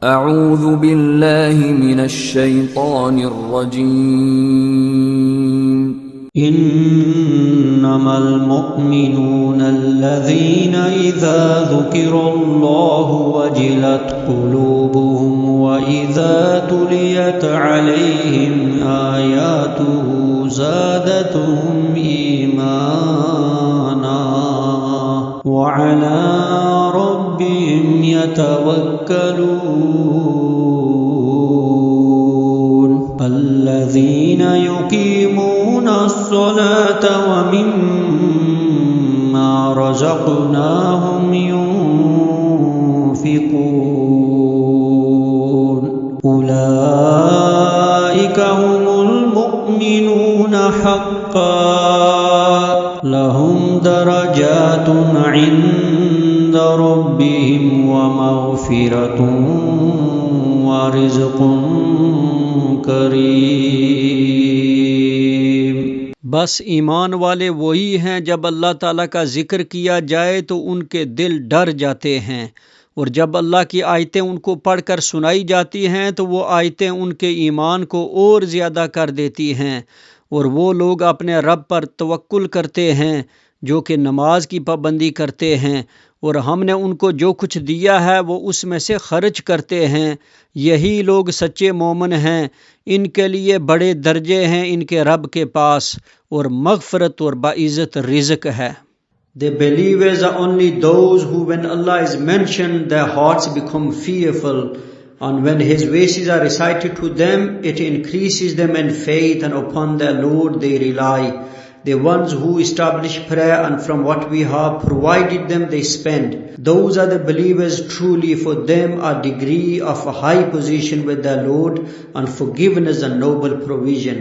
अऊज़ु बिल्लाहि मिनश शैतानिर रजीम। इन्नमल मुअ्मिनूना अल्लज़ीना इज़ा ज़ुकिरल्लाहु वजिलत क़ुलूबुहुम व इज़ा तुलियत अलैहिम आयातुहु ज़ादतहुम ईमाना व अला रब्बिहिम यतवक्कलून अल्लज़ीना युकीमूना अस्सलात व मिम्मा रज़क़नाहुम युनफ़िक़ून उलाइका हुमुल मुअ्मिनूना हक़्क़न लहुम दरजातुन इंद रब्बिहिम व मग़फ़िरतुन व रिज़्क़ुन करीम। बस ईमान वाले वही हैं जब अल्लाह ताला का जिक्र किया जाए तो उनके दिल डर जाते हैं, और जब अल्लाह की आयतें उनको पढ़कर सुनाई जाती हैं तो वो आयतें उनके ईमान को और ज़्यादा कर देती हैं। और वो लोग अपने रब पर तवक्कुल करते हैं जो कि नमाज की पाबंदी करते हैं, और हमने उनको जो कुछ दिया है वो उसमें से खर्च करते हैं। यही लोग सच्चे मोमिन हैं। इनके लिए बड़े दर्जे हैं इनके रब के पास, और मग़फ़िरत और बाइज़्ज़त रिज़्क़ है। The believers are only those who, when Allah is mentioned, their hearts become fearful, and when His verses are recited to them, it increases them in faith, and upon their Lord they rely. The ones who establish prayer, and from what we have provided them they spend. Those are the believers truly. For them a degree of a high position with their Lord, and forgiveness and noble provision.